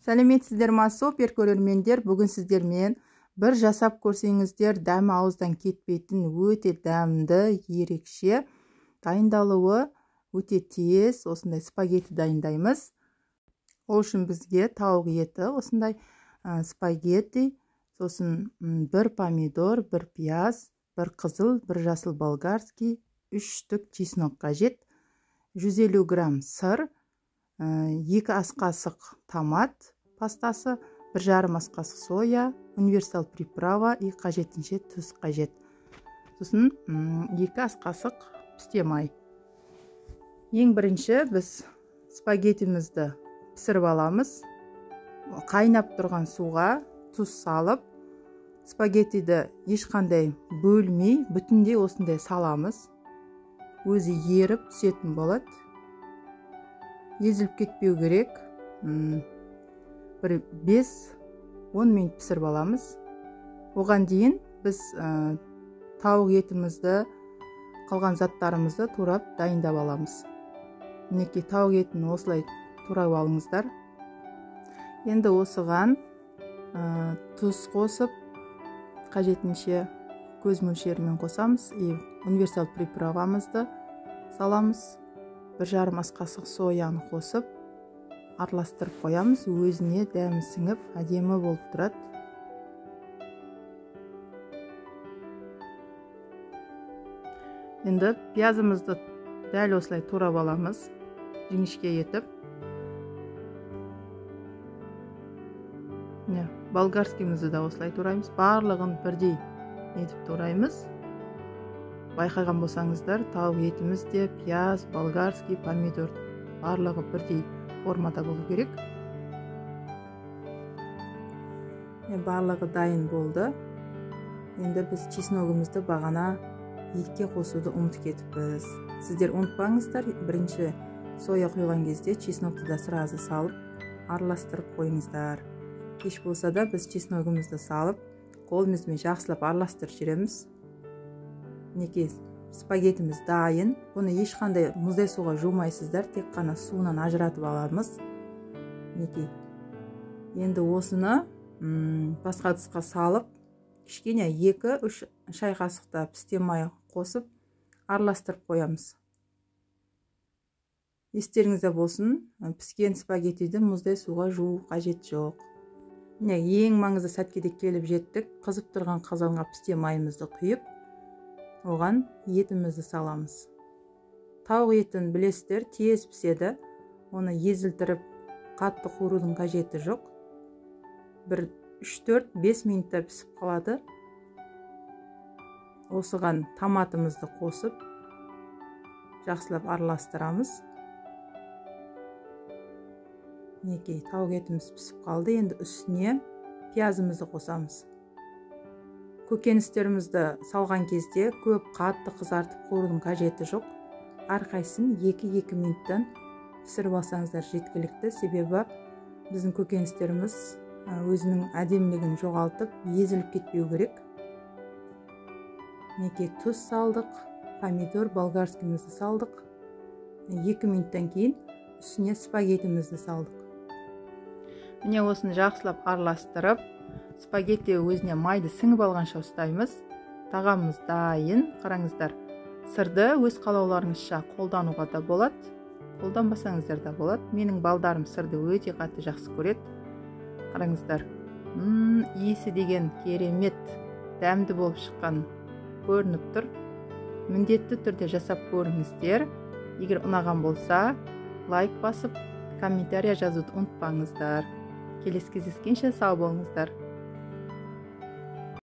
Сәлеметсіздер ма, супер көрермендер. Бүгін сіздермен бір жасап көрсеңіздер дәмі ауыздан кетпейтін өте дәмді, ерекше, дайындалуы өте тез осындай спагетти дайындаймыз. Ол үшін бізге тауық еті, осындай спагетти, сосын бір помидор, бір пияз, бір қызыл, бір жасыл болгарский, 3 штук чеснок қажет, 150 грамм сыр, 2 ас қасық томат пастасы, 1,5 ас қасық соя, универсал приправа и қажетінше тұз қажет. Сосын 2 ас қасық пісте май. Ең бірінші біз спагеттимізді пісіріп аламыз. Қайнап тұрған суға тұз салып, спагеттиді ешқандай бөлмей, бүтіндей осындай саламыз. Өзі еріп түсетін болады. Езіліп кетпеу керек. Бір 5-10 минут пісіріп аламыз. Оған дейін біз тауық етімізді, қалған заттарымызды турап дайындап аламыз. Мінекей тауық етін осылай турап алыңыздар. Енді осыған тұз қосып, қажетінше көз мөлшерімен қосамыз. Универсал приправамызды саламыз. 1,5 ас қасық сояны қосып, араластырып қоямыз. Өзіне дәмі сіңіп, әдемі болып тұрады. Енді пиязымызды дәл осылай турап аламыз, жіңішке етіп. Болгарскийімізді де осылай тураймыз. Барлығын бірдей етіп тураймыз. Байқаған болсаңыздар, тауық етімізде пияз, болгарский, помидор барлығы бірдей формада болу керек. Барлығы дайын болды. Енді біз чесногымызды бағана етке қосуды ұмытып кетіппіз. Сіздер ұмытпаңыздар, бірінші соя құйған кезде чеснокты да сразу салып, араластырып қойыңыздар. Кеш болса да біз чесногымызды салып, қолымызбен жақсылап араластырып жүреміз. Мінекей спагеттіміз дайын. Бұны ешқандай мұздай суға жумайсыздар, тек қана суынан ажыратып аламыз. Мінекей. Енді осыны басқа ыдысқа салып, кішкене 2-3 шай қасықта пісте май қосып, араластырып қоямыз. Естеріңізде болсын, піскен спагеттиді мұздай суға жуу қажет жоқ. Ең маңызды сәтке де келіп жеттік. Қызып тұрған қазанға пісте майымызды құйып, оған етімізді саламыз. Тауық етін білесіздер, тез піседі. Оны езілтіріп, қатты қуырудың қажеті жоқ. Бір 3-4-5 минутта пісіп қалады. Осыған томатымызды қосып, жақсылап араластырамыз. Мінекей тауық етіміз пісіп қалды. Енді үстіне пиязымызды қосамыз. Көкөністерімізді салған кезде көп қатты қызартып қуырудың қажеті жоқ. Әрқайсысын 2-2 минуттан пісіріп алсаңыздар жеткілікті. Себебі біздің көкөністеріміз өзінің әдемілігін жоғалтып, езіліп кетпеу керек. Мінекей тұз салдық, помидор, болгарскийімізді салдық. 2 минуттан кейін үстіне спагеттимізді салдық. Міне осыны жақсылап араластырып, спагетти өзіне майды сіңіп алғанша ұстаймыз. Тағамымыз дайын. Қараңыздар, сырды өз қалауларыңызша қолдануға да болады, қолданбасаңыздар да болады. Менің балдарым сырды өте қатты жақсы көреді. Қараңыздар, иісі деген керемет, дәмді болып шыққан көрініп тұр. Міндетті түрде жасап көріңіздер. Егер ұнаған болса, лайк басып, комментария жазуды ұмытпаңыздар. Келесі кездескенше сау болыңыздар.